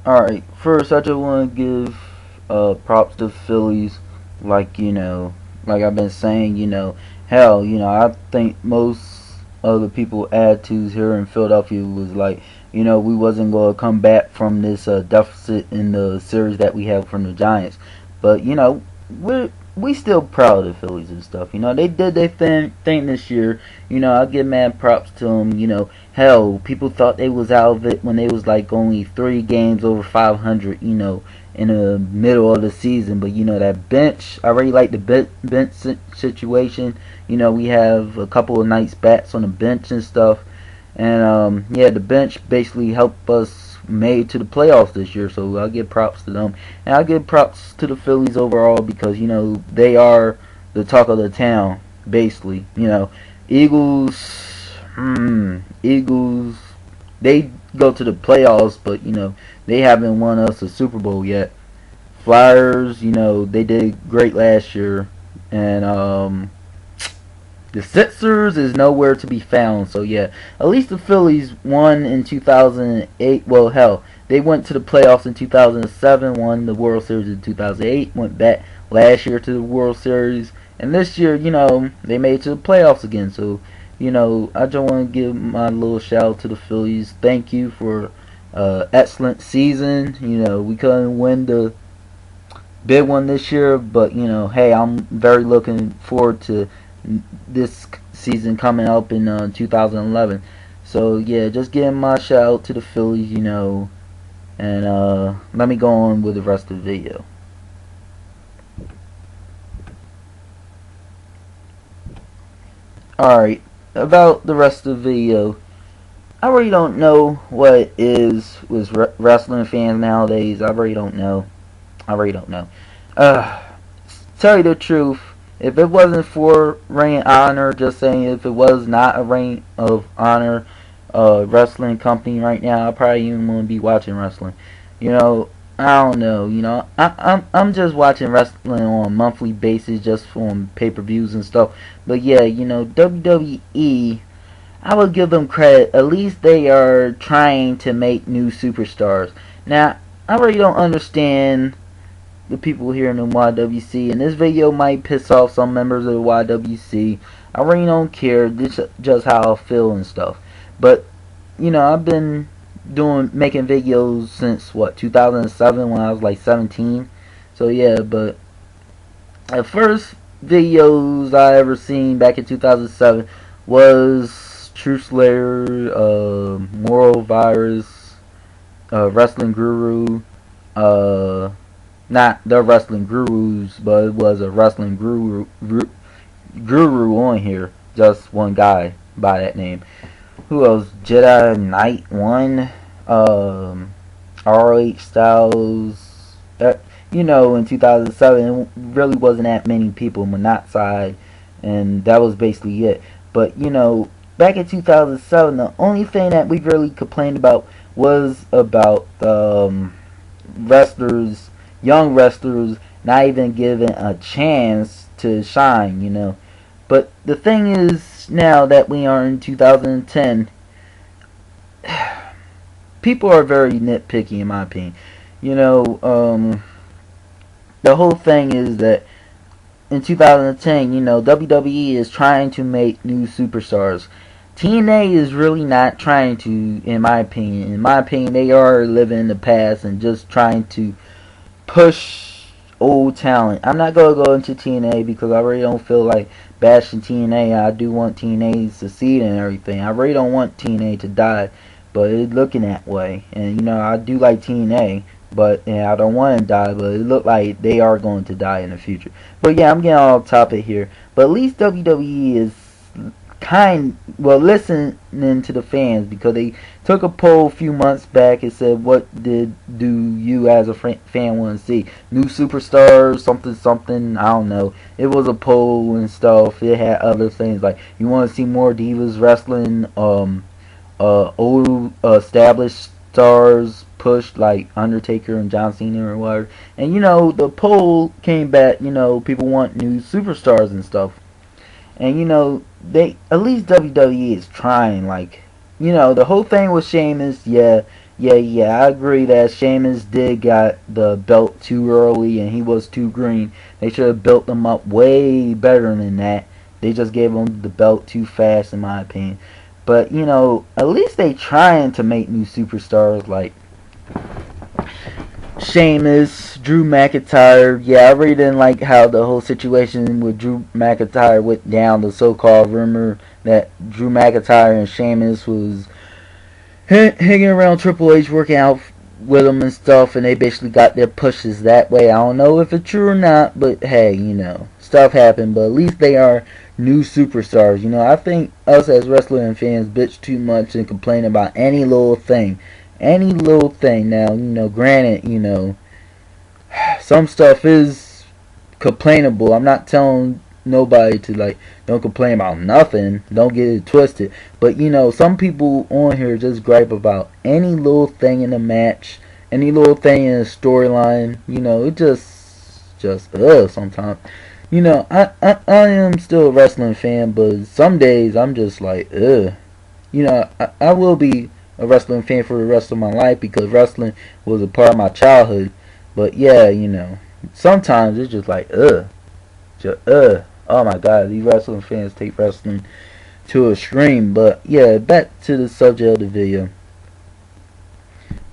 Alright, first I just want to give props to Phillies. Like, like I've been saying, hell, I think most of the people attitudes here in Philadelphia was like, we wasn't going to come back from this deficit in the series that we have from the Giants. But, we still proud of the Phillies and stuff. They did their thing this year. I give mad props to them. Hell, people thought they was out of it when they was like only 3 games over 500. In the middle of the season. But that bench, I really like the bench situation. We have a couple of nice bats on the bench and stuff. And yeah, the bench basically helped us made to the playoffs this year, so I'll give props to them. And I'll give props to the Phillies overall because, they are the talk of the town, basically. Eagles, Eagles, they go to the playoffs, but, they haven't won us a Super Bowl yet. Flyers, they did great last year. And, the Sixers is nowhere to be found. So yeah, at least the Phillies won in 2008. Well, hell, they went to the playoffs in 2007, won the World Series in 2008, went back last year to the World Series, and this year, they made it to the playoffs again. So, I just want to give my little shout out to the Phillies. Thank you for excellent season. We couldn't win the big one this year, but hey, I'm very looking forward to this season coming up in 2011. So yeah, just giving my shout out to the Phillies, and let me go on with the rest of the video. Alright, about the rest of the video, I really don't know what it is with wrestling fans nowadays. I really don't know. I really don't know. Tell you the truth, if it wasn't for Ring of Honor, just saying, if it was not a Ring of Honor wrestling company right now, I probably even wouldn't be watching wrestling. I don't know. I'm just watching wrestling on a monthly basis, just on pay-per-views and stuff. But yeah, WWE, I would give them credit. At least they are trying to make new superstars. Now, I really don't understand the people here in the YWC, and this video might piss off some members of the YWC. I really don't care. This is just how I feel and stuff. But I've been making videos since 2007 when I was like 17. So yeah, but the first videos I ever seen back in 2007 was Truth Slayer, Moral Virus, Wrestling Guru, not the Wrestling Gurus, but it was a Wrestling Guru on here. Just one guy by that name. Who else? Jedi Knight 1, ROH Styles. In 2007, it really wasn't that many people. Monoxide, and that was basically it. But, back in 2007, the only thing that we really complained about was about wrestlers, young wrestlers, not even given a chance to shine. But the thing is, now that we are in 2010, people are very nitpicky in my opinion. The whole thing is that in 2010, WWE is trying to make new superstars. TNA is really not trying to, in my opinion. In my opinion, they are living in the past and just trying to push old talent. I'm not going to go into TNA because I really don't feel like bashing TNA. I do want TNA to succeed and everything. I really don't want TNA to die, but it's looking that way. And, I do like TNA, but I don't want to die, but it look like they are going to die in the future. But yeah, I'm getting off topic here. But at least WWE is listening to the fans, because they took a poll a few months back and said, what do you as a fan want to see? New superstars, something, I don't know. It was a poll and stuff. It had other things like, you want to see more divas wrestling, old established stars pushed, like Undertaker and John Cena or whatever. And the poll came back, people want new superstars and stuff. And they, at least WWE is trying. Like, the whole thing with Sheamus, yeah, I agree that Sheamus did got the belt too early and he was too green. They should have built him up way better than that. They just gave him the belt too fast, in my opinion. But, at least they trying to make new superstars like Sheamus, Drew McIntyre. Yeah, I really didn't like how the whole situation with Drew McIntyre went down. The so-called rumor that Drew McIntyre and Sheamus was hanging around Triple H, working out with him and stuff, and they basically got their pushes that way. I don't know if it's true or not, but hey, stuff happened. But at least they are new superstars. I think us as wrestling fans bitch too much and complain about any little thing. Any little thing. Now, granted, some stuff is complainable. I'm not telling nobody to don't complain about nothing. Don't get it twisted. But some people on here just gripe about any little thing in the match, any little thing in the storyline. It just sometimes. I am still a wrestling fan, but some days I'm just like I will be a wrestling fan for the rest of my life because wrestling was a part of my childhood. But yeah, sometimes it's just like oh my god, these wrestling fans take wrestling to a extreme. But yeah, back to the subject of the video.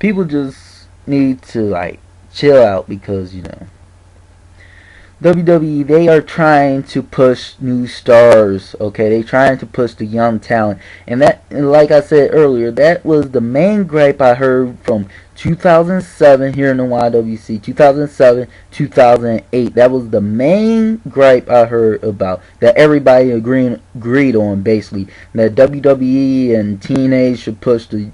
People just need to chill out because WWE, they are trying to push new stars, okay? They trying to push the young talent. And like I said earlier, that was the main gripe I heard from 2007 here in the YWC. 2007, 2008. That was the main gripe I heard about. That everybody agreed on, basically. That WWE and TNA should push the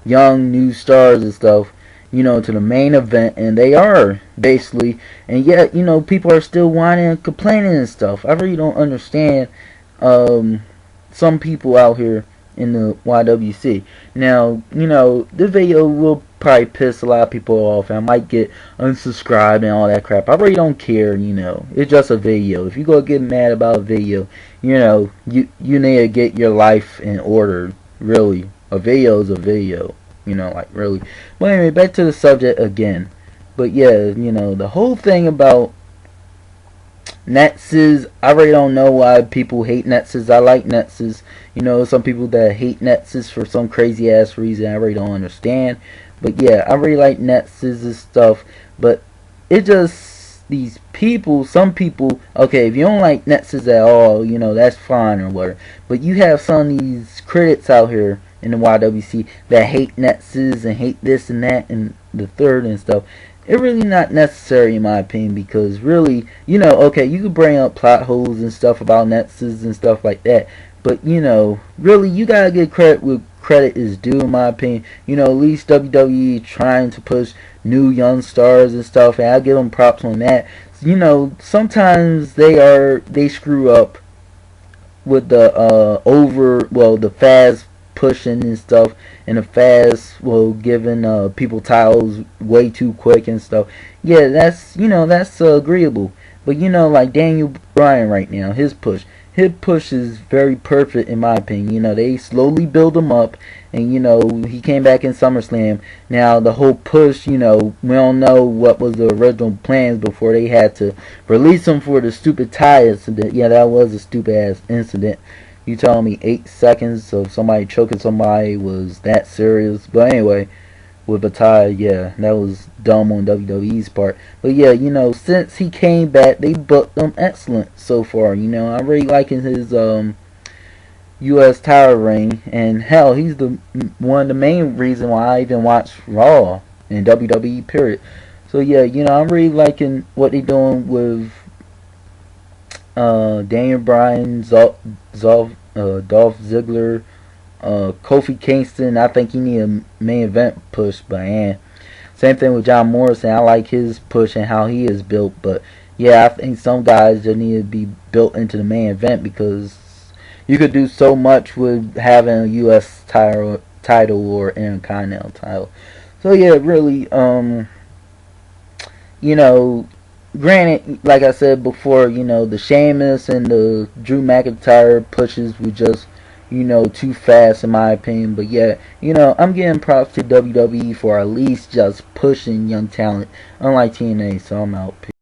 young new stars and stuff to the main event, and they are, basically. And yet, people are still whining and complaining and stuff. I really don't understand some people out here in the YWC. Now, the video will probably piss a lot of people off, and I might get unsubscribed and all that crap. I really don't care, It's just a video. If you go get mad about a video, you need to get your life in order, really. A video is a video. Really. Well, anyway, back to the subject again. But yeah, the whole thing about Netses, I really don't know why people hate Netses. I like Netses. Some people that hate Netses for some crazy ass reason I really don't understand. But yeah, I really like Netses and stuff. But it just, these people, some people, okay, if you don't like Netses at all, that's fine or whatever. But you have some of these critics out here in the YWC that hate Netses and hate this and that and the third and stuff. It's really not necessary in my opinion, because really, okay, you could bring up plot holes and stuff about Netses and stuff like that, but really, you gotta give credit where credit is due in my opinion. At least WWE trying to push new young stars and stuff, and I give them props on that. Sometimes they screw up with the the fast pushing and stuff, and the fast giving people titles way too quick and stuff. Yeah, that's agreeable. But like Daniel Bryan right now, his push is very perfect in my opinion. They slowly build him up, and he came back in SummerSlam. Now the whole push, we don't know what was the original plans before they had to release him for the stupid tie incident. Yeah, that was a stupid ass incident. You telling me 8 seconds of somebody choking somebody was that serious? But anyway, with a tie, yeah, that was dumb on WWE's part. But yeah, since he came back, they booked him excellent so far. I'm really liking his U.S. title reign, and hell, he's one of the main reason why I even watch Raw and WWE period. So yeah, I'm really liking what they're doing with Daniel Bryan, Dolph Ziggler, Kofi Kingston. I think he need a main event push, but same thing with John Morrison. I like his push and how he is built, but yeah, I think some guys just need to be built into the main event, because you could do so much with having a U.S. title or Intercontinental title. So yeah, really, granted, like I said before, the Sheamus and the Drew McIntyre pushes were just too fast in my opinion. But yeah, I'm giving props to WWE for at least just pushing young talent, unlike TNA. So I'm out.